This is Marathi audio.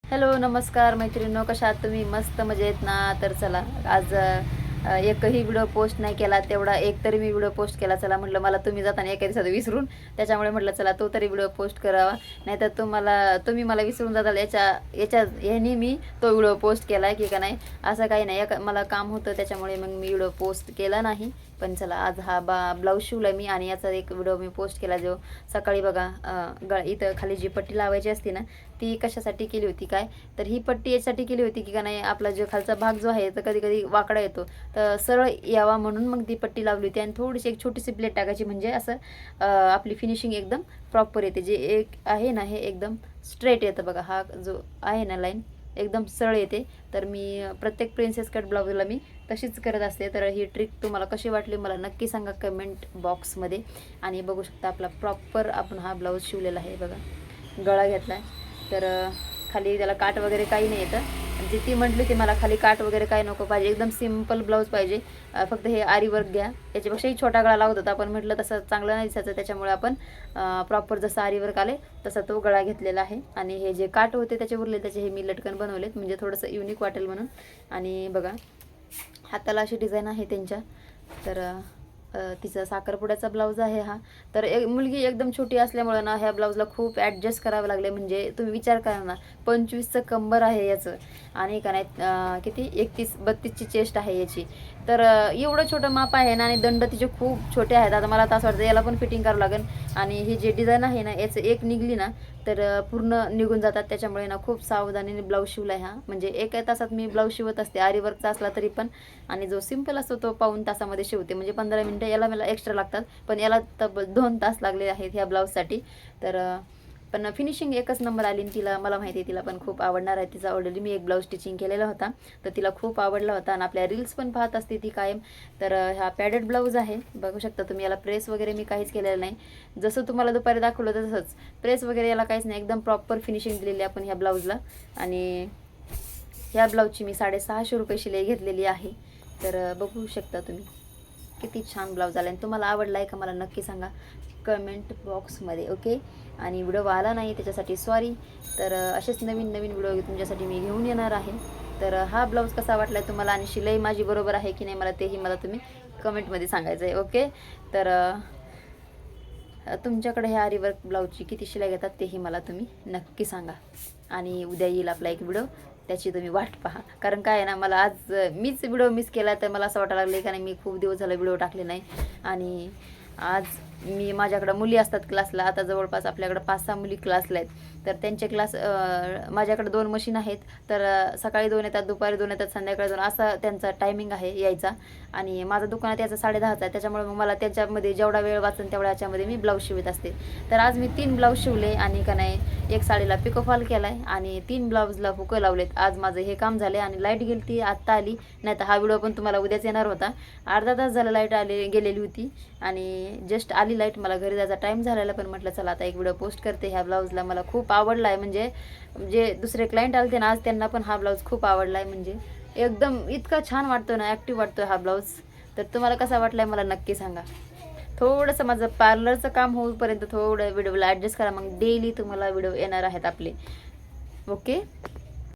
हॅलो नमस्कार मैत्रिणींनो, कशा आहात तुम्ही? मस्त मजेत ना? तर चला आज एकही व्हिडिओ पोस्ट नाही केला, तेवढा एक तरी मी व्हिडिओ पोस्ट केला. चला म्हटलं, मला तुम्ही जाताना एका दिवसात विसरून, त्याच्यामुळे म्हटलं चला तो तरी व्हिडिओ पोस्ट करावा. नाहीतर तुम्ही मला विसरून जाताल ह्यानी मी तो व्हिडिओ पोस्ट केला की का नाही, असं काही नाही. मला काम होतं त्याच्यामुळे मग मी व्हिडिओ पोस्ट केला नाही. पण चला आज हा ब्लाऊज शिवला मी आणि याचा एक व्हिडिओ मी पोस्ट केला. जो सकाळी बघा इथं खाली जी पट्टी लावायची असते ना, ती कशासाठी केली होती काय, तर ही पट्टी यासाठी केली होती की का नाही, आपला जो खालचा भाग जो आहे तर कधी कधी वाकडा येतो, तर सरळ यावा म्हणून मग ती पट्टी लावली होती. आणि थोडीशी एक छोटीशी प्लेट टाकायची, म्हणजे असं आपली फिनिशिंग एकदम प्रॉपर येते. जे एक आहे ना, हे एकदम स्ट्रेट येतं बघा. हा जो आहे ना लाईन एकदम सरळ येते. तर मी प्रत्येक प्रिन्सेस कट ब्लाऊजला मी तशीच करत असते. तर ही ट्रिक तुम्हाला कशी वाटली मला नक्की सांगा कमेंट बॉक्समध्ये. आणि बघू शकता आपला प्रॉपर आपण हा ब्लाऊज शिवलेला आहे बघा. गळा घेतला आहे, तर खाली त्याला काट वगैरे काही नाही येतं. जी ती म्हटली की मला खाली काट वगैरे काही नको पाहिजे, एकदम सिम्पल ब्लाऊज पाहिजे, फक्त हे आरी वर्क घ्या. याच्यापेक्षाही छोटा गळा लावत होता, आपण म्हटलं तसं चांगलं नाही दिसायचं, त्याच्यामुळे आपण प्रॉपर जसं आरी वर्क आले तसा तो गळा घेतलेला आहे. आणि हे जे काट होते त्याचे उरले, त्याचे हे मी लटकन बनवलेत, म्हणजे थोडंसं युनिक वाटेल म्हणून. आणि बघा हाताला अशी डिझाईन आहे त्यांच्या. तर तिचा साखरपुड्याचा ब्लाऊज आहे हा. तर मुलगी एकदम छोटी असल्यामुळं ना ह्या ब्लाऊजला खूप ॲडजस्ट करावं लागले. म्हणजे तुम्ही विचार करा ना, 25चं कंबर आहे याचं, आणि का नाही किती 31-32ची चेस्ट आहे याची. तर एवढं छोटं माप आहे ना, आणि दंड तिचे खूप छोटे आहेत. आता मला तर असं वाटतं याला पण फिटिंग करावं लागेल. आणि ही जी डिझाईन आहे ना, याचं एक निघली ना तर पूर्ण निघून जातात. त्याच्यामुळे ना खूप सावधानीने ब्लाऊज शिवला आहे हा. म्हणजे एका तासात मी ब्लाऊज शिवत असते, आरी वर्कचा असला तरी पण. आणि जो सिंपल असतो तो पाऊण तासामध्ये शिवते, म्हणजे 15 मिनटं. याला मला एक्स्ट्रा लागतात, पण याला तब्बल 2 तास लागले आहेत ह्या ब्लाऊजसाठी. तर पण फिनिशिंग एकच नंबर आली. तिला, मला माहिती आहे तिला पण खूप आवडणार आहे. तिचा ऑलरेडी मी एक ब्लाऊज स्टिचिंग केलेला होता, तर तिला खूप आवडला होता. आणि आपल्या रील्स पण पाहत असते ती कायम. तर हा पॅडेड ब्लाऊज आहे, बघू शकता तुम्ही. याला प्रेस वगैरे मी काहीच केलेलं नाही, जसं तुम्हाला दुपारी दाखवलं तसंच. प्रेस वगैरे याला काहीच नाही, एकदम प्रॉपर फिनिशिंग दिलेली आपण ह्या ब्लाऊजला. आणि ह्या ब्लाऊजची मी 650 रुपये शिलाई घेतलेली आहे. तर बघू शकता तुम्ही किती छान ब्लाऊज आला. आणि तुम्हाला आवडला आहे का मला नक्की सांगा कमेंट बॉक्समध्ये, ओके. आणि व्हिडिओ आला नाही त्याच्यासाठी सॉरी. तर असेच नवीन नवीन व्हिडिओ तुमच्यासाठी मी घेऊन येणार आहे. तर हा ब्लाऊज कसा वाटला तुम्हाला, आणि शिलाई माझी बरोबर आहे की नाही, मला तेही तुम्ही कमेंटमध्ये सांगायचं आहे, ओके. तर तुमच्याकडे ह्या आरी वर्क ब्लाऊजची किती शिलाई घेतात तेही मला तुम्ही नक्की सांगा. आणि उद्या येईल आपला एक व्हिडिओ, त्याची तुम्ही वाट पहा. कारण काय आहे ना, मला आज मीच व्हिडिओ मिस केला, तर मला असं वाटायला लागलं, कारण मी खूप दिवस झाला व्हिडिओ टाकले नाही. आणि आज माझ्याकडं मुली असतात क्लासला. आता जवळपास आपल्याकडं 5-6 मुली क्लासला आहेत. तर त्यांचे क्लास, माझ्याकडे 2 मशीन आहेत. तर सकाळी 2 येतात, दुपारी 2 येतात, संध्याकाळी 2, असा त्यांचा टायमिंग आहे यायचा. आणि माझं दुकानात याचं 10:30 आहे, त्याच्यामुळे मग मला त्याच्यामध्ये जेवढा वेळ वाचन तेवढ्या ह्याच्यामध्ये मी ब्लाऊज शिवत असते. तर आज मी 3 ब्लाऊज शिवले, आणि का नाही एक साडीला पिको फॉल केला आहे, आणि 3 ब्लाऊजला हुकं लावलेत. आज माझं हे काम झाले. आणि लाईट गेली ती आत्ता आली, नाही तर हा व्हिडिओ पण तुम्हाला उद्याच येणार होता. अर्धा तास झाला लाईट गेलेली होती, आणि जस्ट आली लाईट. मला घरी जायचा टाईम झालेला, पण म्हटलं चला आता एक व्हिडिओ पोस्ट करते. ह्या ब्लाऊजला मला खूप आवडला आहे. म्हणजे जे दुसरे क्लायंट आले ते ना आज, त्यांना पण हा ब्लाऊज खूप आवडला आहे. म्हणजे एकदम इतका छान वाटतो ना, ॲक्टिव्ह वाटतो हा ब्लाऊज. तर तुम्हाला कसा वाटला आहे मला नक्की सांगा. थोडंसं माझं पार्लरचं काम होईपर्यंत थोडं व्हिडिओला ॲडजस्ट करा, मग डेली तुम्हाला व्हिडिओ येणार आहेत आपले, ओके.